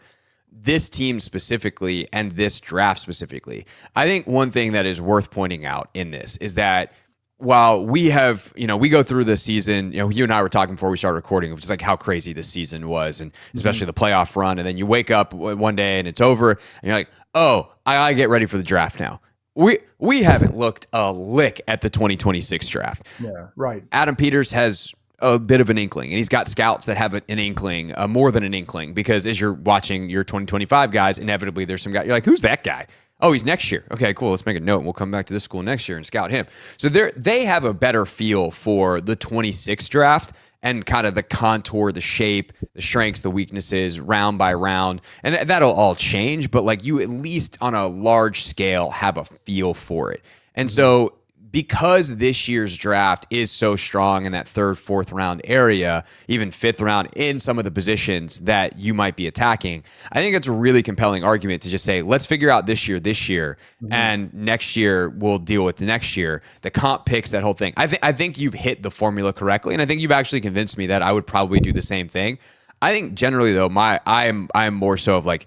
this team specifically and this draft specifically. I think one thing that is worth pointing out in this is that while we have, we go through the season, you and I were talking before we started recording, which is like how crazy this season was, and especially the playoff run. And then you wake up one day and it's over and you're like, oh, I get ready for the draft now. We haven't looked a lick at the 2026 draft. Yeah, right. Adam Peters has a bit of an inkling, and he's got scouts that have an inkling, more than an inkling, because as you're watching your 2025 guys, inevitably there's some guy, you're like, who's that guy? Oh, he's next year. Okay, cool. Let's make a note. We'll come back to this school next year and scout him. So they have a better feel for the 26 draft and kind of the contour, the shape, the strengths, the weaknesses, round by round. And that'll all change, but like you at least on a large scale have a feel for it. And so because this year's draft is so strong in that 3rd, 4th round area, even 5th round in some of the positions that you might be attacking, I think it's a really compelling argument to just say, let's figure out this year, and next year we'll deal with the next year. The comp picks, that whole thing. I think you've hit the formula correctly, and I think you've actually convinced me that I would probably do the same thing. I think generally though, I'm more so of like,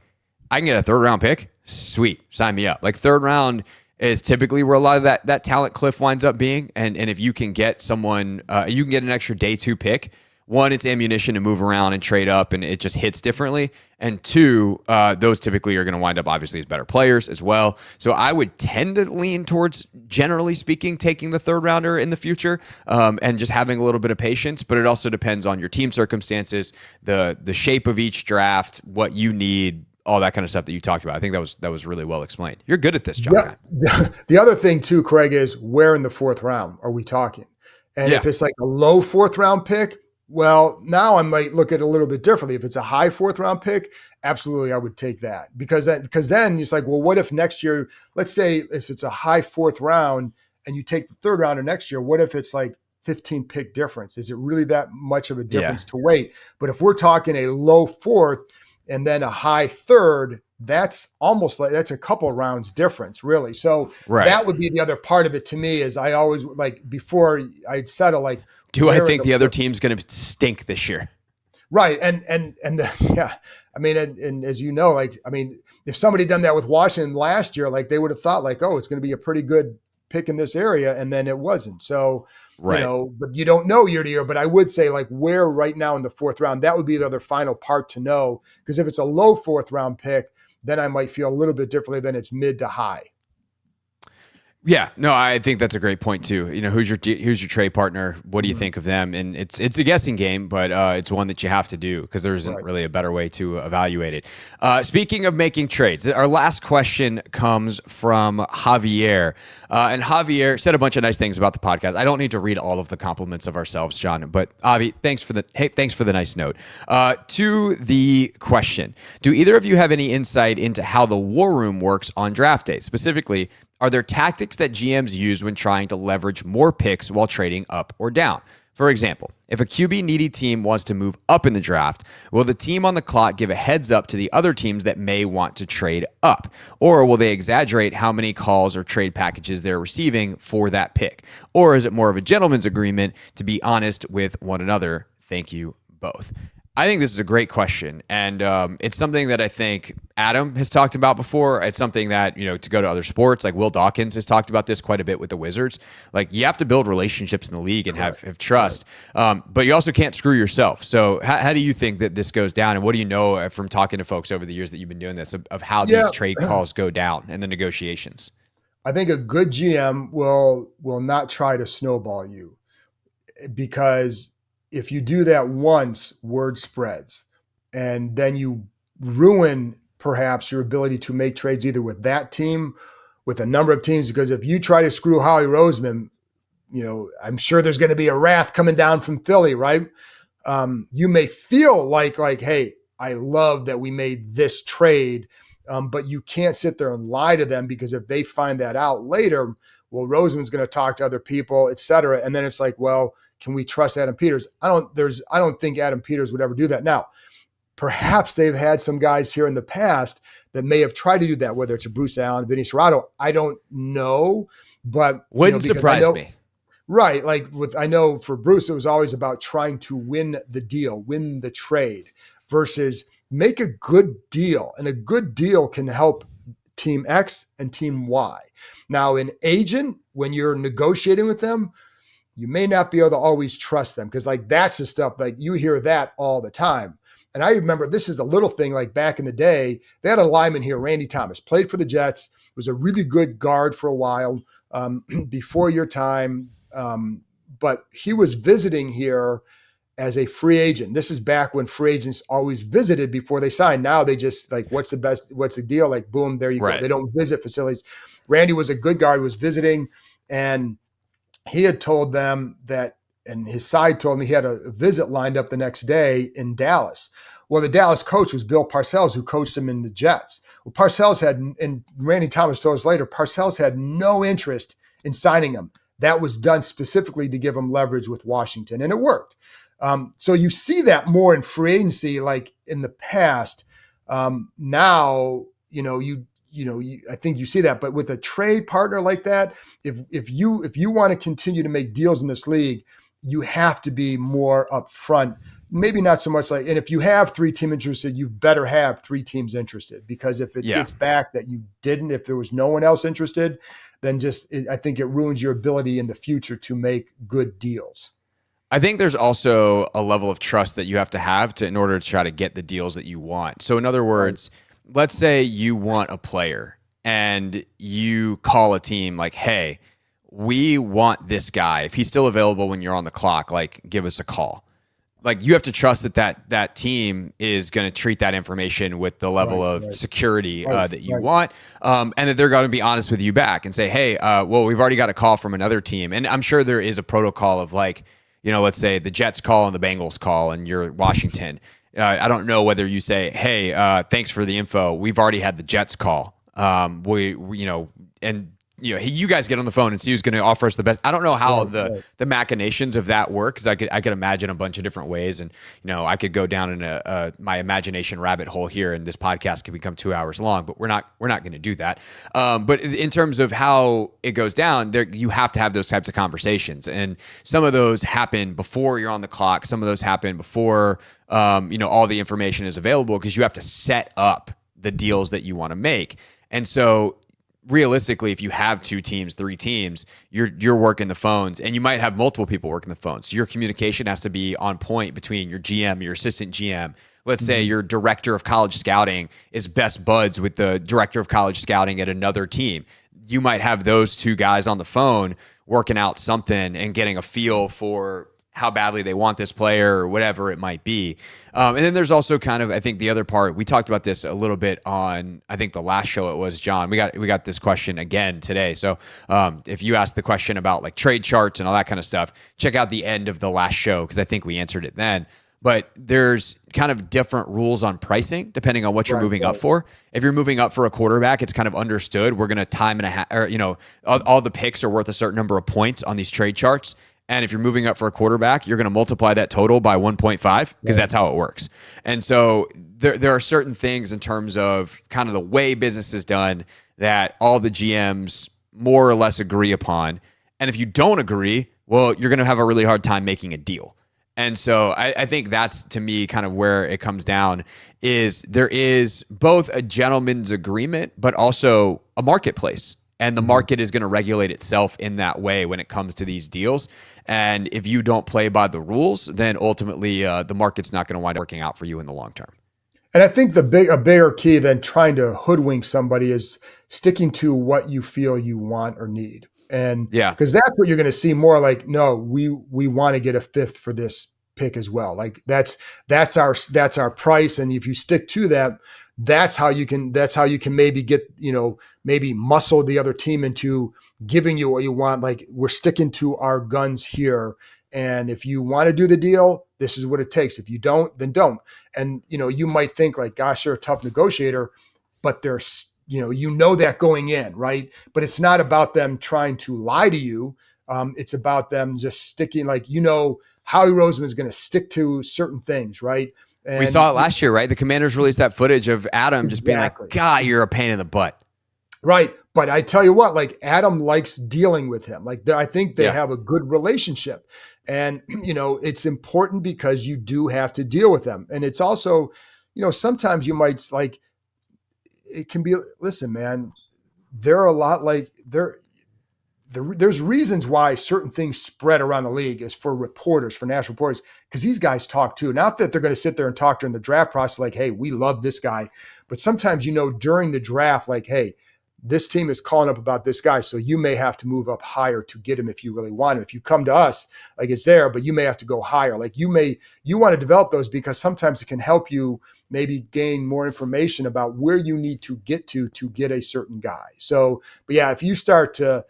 I can get a 3rd round pick, sweet, sign me up. Like 3rd round is typically where a lot of that talent cliff winds up being. And if you can get someone, you can get an extra day 2 pick. 1, it's ammunition to move around and trade up, and it just hits differently. And 2, those typically are going to wind up obviously as better players as well. So I would tend to lean towards, generally speaking, taking the 3rd rounder in the future, and just having a little bit of patience. But it also depends on your team circumstances, the shape of each draft, what you need, all that kind of stuff that you talked about. I think that was really well explained. You're good at this, John. Yeah. The other thing too, Craig, is where in the 4th round are we talking? And if it's like a low 4th round pick, well, now I might look at it a little bit differently. If it's a high 4th round pick, absolutely I would take that because then it's like, well, what if next year, let's say if it's a high 4th round and you take the 3rd rounder next year, what if it's like 15 pick difference? Is it really that much of a difference to wait? But if we're talking a low 4th and then a high 3rd, that's almost like that's a couple rounds difference, really. So that would be the other part of it to me. Is I always like before I'd settle like, do I think the other team's going to stink this year? Right, and yeah, I mean, and as you know, like I mean, if somebody done that with Washington last year, like they would have thought like, oh, it's going to be a pretty good pick in this area, and then it wasn't. So. Right. But you don't know year to year. But I would say like where right now in the 4th round, that would be the other final part to know. Because if it's a low 4th round pick, then I might feel a little bit differently than it's mid to high. Yeah, no, I think that's a great point too. Who's your trade partner? What do you think of them? And it's a guessing game, but it's one that you have to do because there isn't really a better way to evaluate it. Speaking of making trades, our last question comes from Javier, and Javier said a bunch of nice things about the podcast. I don't need to read all of the compliments of ourselves, John, but Avi, thanks for the nice note. To the question, do either of you have any insight into how the war room works on draft day? Specifically, are there tactics that GMs use when trying to leverage more picks while trading up or down? For example, if a QB needy team wants to move up in the draft, will the team on the clock give a heads up to the other teams that may want to trade up? Or will they exaggerate how many calls or trade packages they're receiving for that pick? Or is it more of a gentleman's agreement to be honest with one another? Thank you both. I think this is a great question, and it's something that I think Adam has talked about before. It's something that, to go to other sports, like Will Dawkins has talked about this quite a bit with the Wizards. Like, you have to build relationships in the league and have trust, but you also can't screw yourself. So how do you think that this goes down, and what do you know from talking to folks over the years that you've been doing this of how these trade calls go down and the negotiations? I think a good GM will not try to snowball you, because if you do that once, word spreads, and then you ruin perhaps your ability to make trades either with that team, with a number of teams. Because if you try to screw Howie Roseman, I'm sure there's going to be a wrath coming down from Philly, right? You may feel like, hey, I love that we made this trade, but you can't sit there and lie to them, because if they find that out later, well, Roseman's going to talk to other people, et cetera. And then it's like, well, can we trust Adam Peters? I don't think Adam Peters would ever do that. Now, perhaps they've had some guys here in the past that may have tried to do that, whether it's a Bruce Allen, Vinny Serrato. I don't know, but wouldn't surprise me. Right. I know for Bruce, it was always about trying to win the deal, win the trade versus make a good deal. And a good deal can help team X and team Y. Now, an agent, when you're negotiating with them, you may not be able to always trust them, because that's the stuff, you hear that all the time. And I remember, this is a little thing, back in the day, they had a lineman here, Randy Thomas, played for the Jets, was a really good guard for a while, before your time. But he was visiting here as a free agent. This is back when free agents always visited before they signed. Now they just what's the deal? Boom, there you go. They don't visit facilities. Randy was a good guard, was visiting, and he had told them that, and his side told me he had a visit lined up the next day in Dallas. Well, the Dallas coach was Bill Parcells, who coached him in the Jets. Well, Parcells had, and Randy Thomas told us later, Parcells had no interest in signing him. That was done specifically to give him leverage with Washington, and it worked. So you see that more in free agency, in the past. Now, I think you see that, but with a trade partner like that, if you want to continue to make deals in this league, you have to be more upfront. Maybe not so much and if you have 3 teams interested, you better have 3 teams interested, because if it gets back that you didn't, if there was no one else interested, then I think it ruins your ability in the future to make good deals. I think there's also a level of trust that you have to in order to try to get the deals that you want. So in other words, let's say you want a player and you call a team hey, we want this guy. If he's still available when you're on the clock, give us a call. You have to trust that team is going to treat that information with the level of security that you want, and that they're going to be honest with you back and say, hey, well, we've already got a call from another team. And I'm sure there is a protocol of let's say the Jets call and the Bengals call and you're Washington. I don't know whether you say, hey, thanks for the info. We've already had the Jets call. You guys get on the phone and see who's going to offer us the best. I don't know how the machinations of that work, because I could imagine a bunch of different ways, and I could go down in my imagination rabbit hole here, and this podcast could become 2 hours long. But we're not going to do that. But in terms of how it goes down, you have to have those types of conversations, and some of those happen before you're on the clock. Some of those happen before all the information is available, because you have to set up the deals that you want to make, and so. Realistically, if you have 2 teams, 3 teams, you're working the phones, and you might have multiple people working the phones. So your communication has to be on point between your GM, your assistant GM, let's say your director of college scouting is best buds with the director of college scouting at another team. You might have those two guys on the phone working out something and getting a feel for how badly they want this player or whatever it might be. And then there's also kind of, I think the other part, we talked about this a little bit on, I think the last show it was, John. We got this question again today. So if you asked the question about like trade charts and all that kind of stuff, check out the end of the last show because I think we answered it then. But there's kind of different rules on pricing depending on what you're moving up for. If you're moving up for a quarterback, it's kind of understood. We're going to time and a half, or all the picks are worth a certain number of points on these trade charts. And if you're moving up for a quarterback, you're going to multiply that total by 1.5 because that's how it works. And so there are certain things in terms of kind of the way business is done that all the GMs more or less agree upon. And if you don't agree, well, you're going to have a really hard time making a deal. And so I think that's, to me, kind of where it comes down is there is both a gentleman's agreement, but also a marketplace. And the market is going to regulate itself in that way when it comes to these deals. And if you don't play by the rules, then ultimately the market's not going to wind up working out for you in the long term. And I think a bigger key than trying to hoodwink somebody is sticking to what you feel you want or need. And because that's what you're going to see more like, no, we want to get a fifth for this pick as well. Like that's our price. And if you stick to that, that's how you can maybe get, maybe muscle the other team into giving you what you want. Like we're sticking to our guns here. And if you want to do the deal, this is what it takes. If you don't, then don't. And, you might think like, gosh, you're a tough negotiator, but there's, that going in, right? But it's not about them trying to lie to you. It's about them just sticking, like, Howie Roseman's going to stick to certain things, right? And we saw it last year, right? The Commanders released that footage of Adam just being like, God, you're a pain in the butt. Right. But I tell you what, like Adam likes dealing with him. Like I think they have a good relationship. And, it's important because you do have to deal with them. And it's also, sometimes you might like, it can be, listen, man, there are a lot like there's reasons why certain things spread around the league is for reporters, for national reporters, because these guys talk too. Not that they're going to sit there and talk during the draft process like, hey, we love this guy. But sometimes, during the draft, like, hey, this team is calling up about this guy. So you may have to move up higher to get him if you really want him. If you come to us, like it's there, but you may have to go higher. Like you want to develop those because sometimes it can help you maybe gain more information about where you need to get get a certain guy. So, but yeah, if you start to,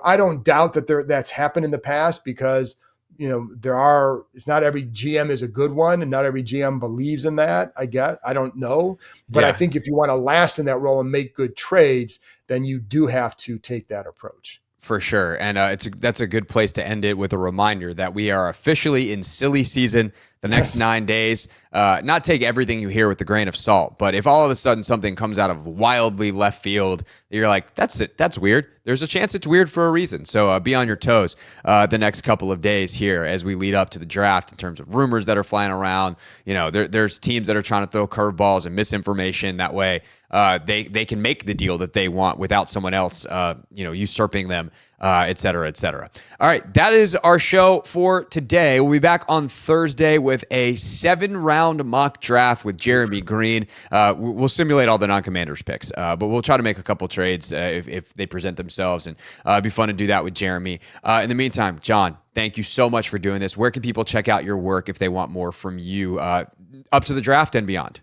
I don't doubt that that's happened in the past because, it's not every GM is a good one and not every GM believes in that. I don't know. But I think if you want to last in that role and make good trades, then you do have to take that approach. For sure. And that's a good place to end it with a reminder that we are officially in silly season the next 9 days. Not take everything you hear with a grain of salt, but if all of a sudden something comes out of wildly left field, you're like, that's it. That's weird. There's a chance it's weird for a reason. So be on your toes the next couple of days here as we lead up to the draft in terms of rumors that are flying around. There's teams that are trying to throw curveballs and misinformation. That way they can make the deal that they want without someone else, usurping them, et cetera, et cetera. All right. That is our show for today. We'll be back on Thursday with a 7-round mock draft with Jeremy Green. We'll simulate all the non-Commanders picks, but we'll try to make a couple trades if they present themselves, and it'd be fun to do that with Jeremy. In the meantime, John, thank you so much for doing this. Where can people check out your work if they want more from you up to the draft and beyond?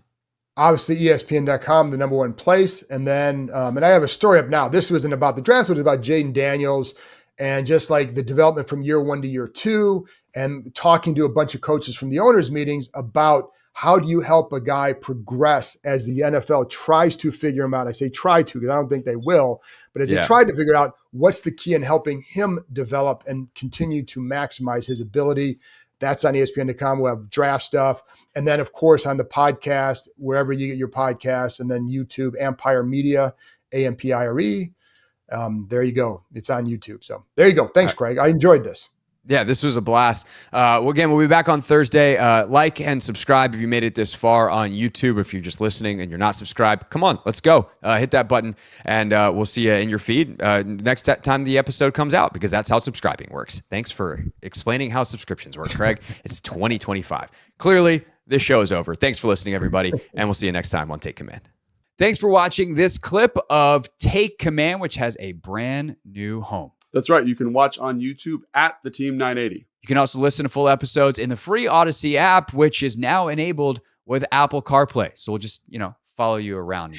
Obviously, ESPN.com, the number one place. And then, and I have a story up now. This wasn't about the draft, it was about Jaden Daniels and just like the development from year 1 to year 2 and talking to a bunch of coaches from the owners' meetings about how do you help a guy progress as the NFL tries to figure him out. I say try to because I don't think they will, but as they try to figure out what's the key in helping him develop and continue to maximize his ability. That's on ESPN.com. We'll have draft stuff. And then, of course, on the podcast, wherever you get your podcasts, and then YouTube, Empire Media, AMPIRE. There you go. It's on YouTube. So there you go. Thanks, Craig. I enjoyed this. Yeah, this was a blast. Again, we'll be back on Thursday. Like and subscribe if you made it this far on YouTube. If you're just listening and you're not subscribed, come on, let's go. Hit that button, and we'll see you in your feed next time the episode comes out, because that's how subscribing works. Thanks for explaining how subscriptions work, Craig. It's 2025. Clearly, this show is over. Thanks for listening, everybody, and we'll see you next time on Take Command. Thanks for watching this clip of Take Command, which has a brand new home. That's right. You can watch on YouTube at the Team 980. You can also listen to full episodes in the free Odyssey app, which is now enabled with Apple CarPlay. So we'll just, follow you around.